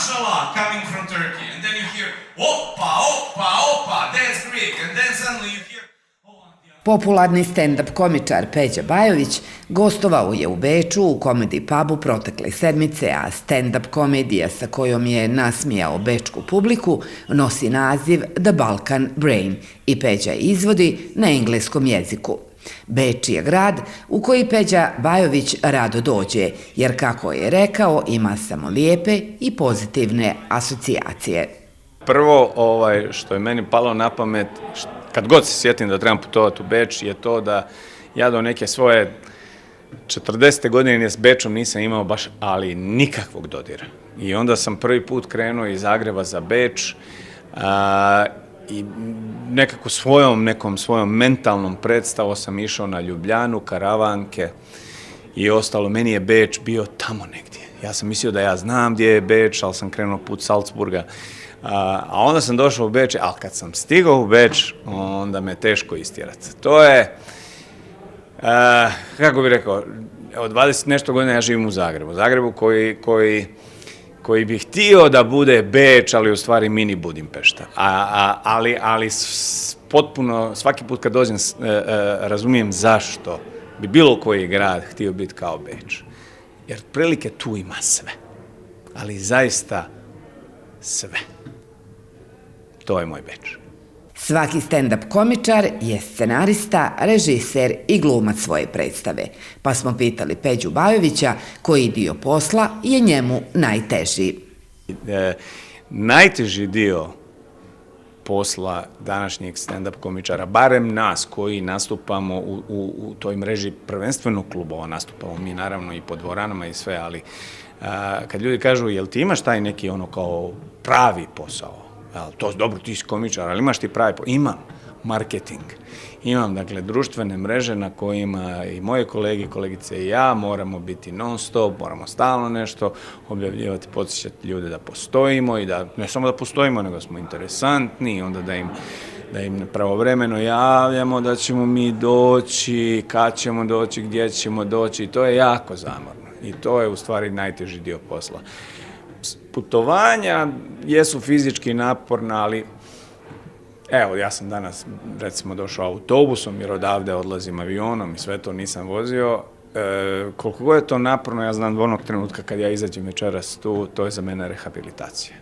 mashallah coming from Turkey, and then you hear oppa, oppa, oppa, that's Greek, and then suddenly you hear. Popularni stand-up komičar Peđa Bajović gostovao je u Beču u komedi pubu protekle sedmice, a stand-up komedija sa kojom je nasmijao bečku publiku nosi naziv The Balkan Brain i Peđa izvodi na engleskom jeziku. Beč je grad u koji Peđa Bajović rado dođe, jer kako je rekao, ima samo lijepe i pozitivne asocijacije. Prvo, što je meni palo na pamet, kad god se sjetim da trebam putovati u Beč, je to da ja do neke svoje 40. godine s Bečom nisam imao baš, ali nikakvog dodira. I onda sam prvi put krenuo iz Zagreba za Beč i nekako nekom svojom mentalnom predstavom sam išao na Ljubljanu, Karavanke i ostalo. Meni je Beč bio tamo negdje. Ja sam mislio da ja znam gdje je Beč, ali sam krenuo put Salzburga. A onda sam došao u Beč, ali kad sam stigao u Beč, onda me teško istjerati. To je, kako bih rekao, od 20 nešto godina ja živim u Zagrebu. Zagrebu koji bi htio da bude Beč, ali u stvari mini Budimpešta. Ali potpuno, svaki put kad dođem, razumijem zašto bi bilo koji grad htio biti kao Beč. Jer prilike tu ima sve. Ali zaista sve. To je moj Beč. Svaki stand-up komičar je scenarista, režiser i glumac svoje predstave. Pa smo pitali Peđu Bajovića koji dio posla je njemu najteži. Najteži dio posla današnjeg stand-up komičara, barem nas koji nastupamo u toj mreži prvenstveno klubova, nastupamo mi naravno i po dvoranama i sve, ali kad ljudi kažu jel ti imaš taj neki kao pravi posao, to dobro, ti si komičar, ali imaš ti pravi posao? Imam marketing, imam dakle društvene mreže na kojima i moje kolege, kolegice i ja moramo biti non stop, moramo stalno nešto objavljivati, podsjećati ljude da postojimo i da ne samo da postojimo, nego smo interesantni i onda da im pravovremeno javljamo da ćemo mi doći, kad ćemo doći, gdje ćemo doći i to je jako zamorno i to je u stvari najteži dio posla. Putovanja jesu fizički naporna, ali evo, ja sam danas recimo došao autobusom jer odavde odlazim avionom i sve to nisam vozio. Koliko god je to naporno, ja znam onog trenutka kad ja izađem večeras tu, to je za mene rehabilitacija.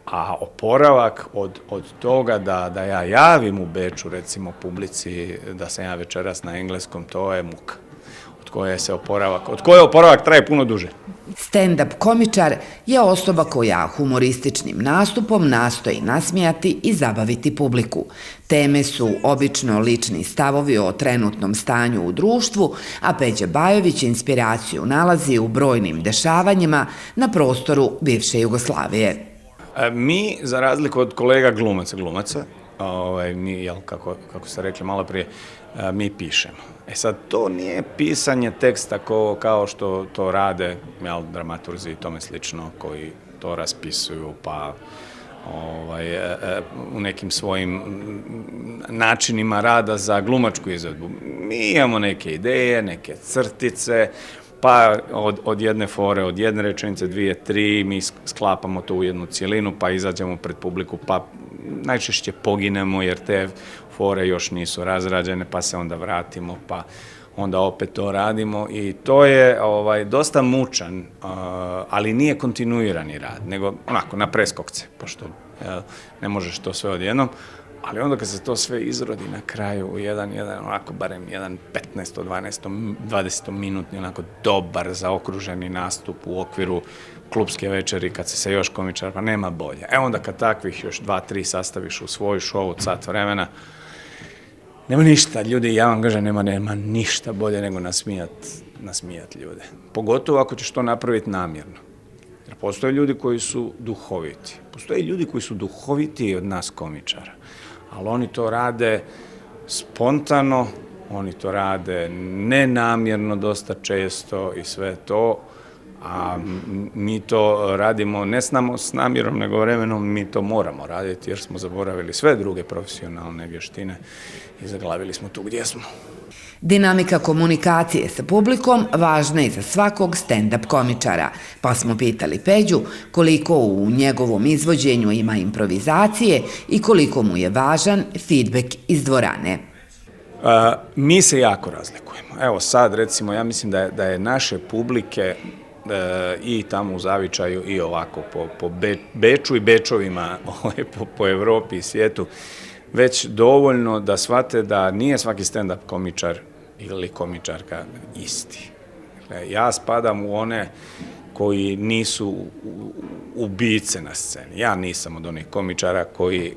A oporavak od toga da ja javim u Beču recimo publici da sam ja večeras na engleskom, to je muka. Od koje oporavak traje puno duže. Stand-up komičar je osoba koja humorističnim nastupom nastoji nasmijati i zabaviti publiku. Teme su obično lični stavovi o trenutnom stanju u društvu, a Peđa Bajović inspiraciju nalazi u brojnim dešavanjima na prostoru bivše Jugoslavije. Mi, za razliku od kolega glumaca, mi, kako ste rekli malo prije, mi pišemo. Sad, to nije pisanje teksta kao što to rade dramaturzi i tome slično, koji to raspisuju, pa u nekim svojim načinima rada za glumačku izvedbu. Mi imamo neke ideje, neke crtice, pa od jedne fore, od jedne rečenice, 2, 3, mi sklapamo to u jednu cjelinu, pa izađemo pred publiku, pa najčešće poginemo jer te fore još nisu razrađene, pa se onda vratimo, pa onda opet to radimo i to je dosta mučan, ali nije kontinuirani rad, nego onako na preskokce, pošto ne možeš to sve odjednom, ali onda kad se to sve izrodi na kraju u jedan onako barem jedan 15-20 minutni onako dobar zaokruženi nastup u okviru klubske večeri kad se još komičar, pa nema bolje. Onda kad takvih još 2-3 sastaviš u svoj show od sat vremena, nema ništa, ljudi, ja vam kažem, nema ništa bolje nego nasmijat ljude. Pogotovo ako ćeš to napraviti namjerno. Jer postoje ljudi koji su duhoviti. Postoje ljudi koji su duhoviti od nas komičara. Ali oni to rade spontano, oni to rade nenamjerno dosta često i sve to. A mi to radimo ne samo s namjerom, nego vremenom mi to moramo raditi jer smo zaboravili sve druge profesionalne vještine i zaglavili smo tu gdje smo. Dinamika komunikacije sa publikom važna je za svakog stand-up komičara, pa smo pitali Peđu koliko u njegovom izvođenju ima improvizacije i koliko mu je važan feedback iz dvorane. Mi se jako razlikujemo. Evo sad recimo ja mislim da je naše publike i tamo u Zavičaju i ovako po Beču i Bečovima po Evropi i svijetu već dovoljno da shvate da nije svaki stand-up komičar ili komičarka isti. Dakle, ja spadam u one koji nisu ubice na sceni. Ja nisam od onih komičara koji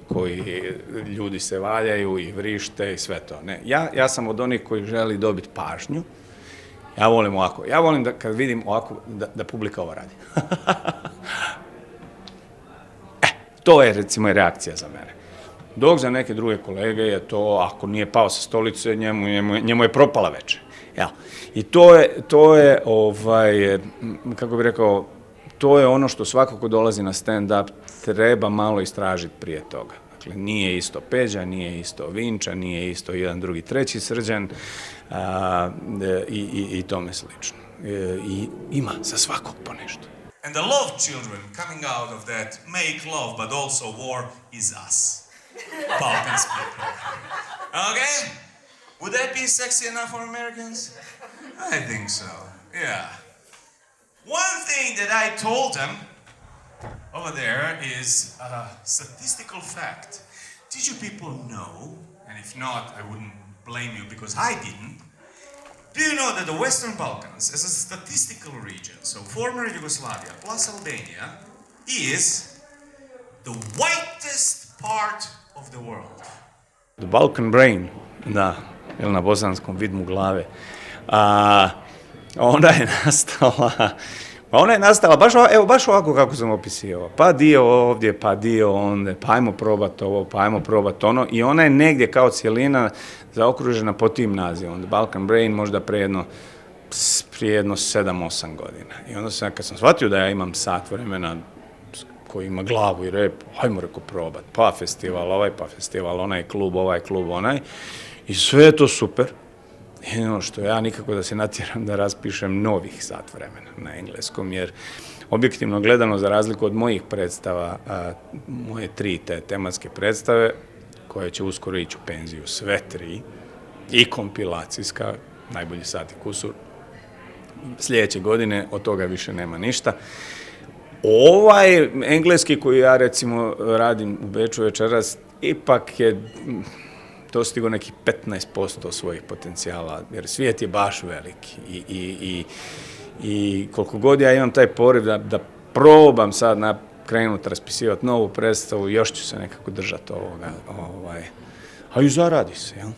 ljudi se valjaju i vrište i sve to. Ne. Ja sam od onih koji želi dobiti pažnju. Ja volim ovako. Ja volim da kad vidim ovako da publika ovo radi. To je recimo reakcija za mene. Dok za neke druge kolege je to, ako nije pao sa stolice, njemu je propala večer. Evo. I to je kako bih rekao, to je ono što svako ko dolazi na stand-up treba malo istražiti prije toga. Dakle, nije isto Peđa, nije isto Vinča, nije isto jedan, drugi, treći Srđan i tome slično. I ima za svakog po nešto. And the love children coming out of that make love but also war is us. Balkans people. Okay? Would that be sexy enough for Americans? I think so. Yeah. One thing that I told them over there is a statistical fact. Did you people know, and if not, I wouldn't blame you because I didn't, do you know that the Western Balkans, as a statistical region, so former Yugoslavia plus Albania, is the whitest part of the world? The Balkan Brain, da, ili na bosanskom vidmu glave, ona je nastala baš ovako kako sam opisivao. Pa dio ovdje, pa dio ondje, pa ajmo probati ovo, pa ajmo probati ono. I ona je negdje kao cijelina zaokružena po tim nazivom. The Balkan Brain možda prije jedno 7-8 godina. I onda sam, kad sam shvatio da ja imam sat vremena koji ima glavu i rep, ajmo reko probati. Pa festival ovaj, pa festival onaj, klub ovaj, klub onaj. I sve je to super. Jedino što ja nikako da se natjeram da raspišem novih sat vremena na engleskom, jer objektivno gledano, za razliku od mojih predstava, moje 3 te tematske predstave, koje će uskoro ići u penziju, sve 3, i kompilacijska, najbolji sat i kusur, sljedeće godine od toga više nema ništa. Ovaj engleski koji ja recimo radim u Beču večeras, ipak je dostigao nekih 15% svojih potencijala, jer svijet je baš veliki i koliko god ja imam taj poriv da probam sad krenuti raspisivati novu predstavu, još ću se nekako držati ovoga, a i zaradi se, jel?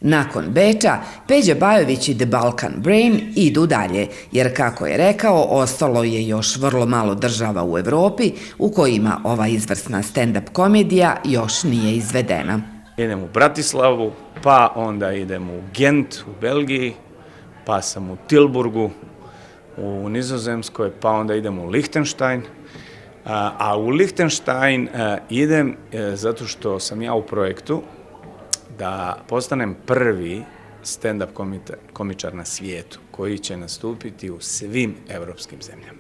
Nakon Beča, Peđa Bajović i The Balkan Brain idu dalje, jer kako je rekao, ostalo je još vrlo malo država u Evropi u kojima ova izvrsna stand-up komedija još nije izvedena. Idem u Bratislavu, pa onda idem u Gent u Belgiji, pa sam u Tilburgu u Nizozemskoj, pa onda idem u Lichtenstein. A u Lichtenstein idem zato što sam ja u projektu da postanem prvi stand-up komičar na svijetu koji će nastupiti u svim evropskim zemljama.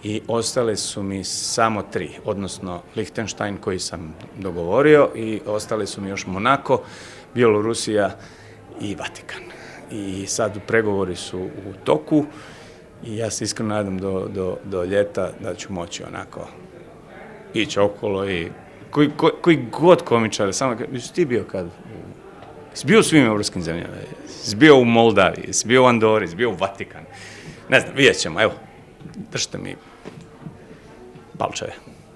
I ostale su mi samo 3, odnosno Lichtenstein koji sam dogovorio i ostale su mi još Monako, Bjelorusija i Vatikan. I sad pregovori su u toku i ja se iskreno nadam do ljeta da ću moći onako ići okolo i koji god komičar, samo jesi ti bio kad? Jesi bio u svim evropskim zemljama? Jesi bio u Moldaviji? Jesi bio u Andori? Jesi bio u Vatikan? Ne znam, vidjet ćemo, evo, držite mi palčeve.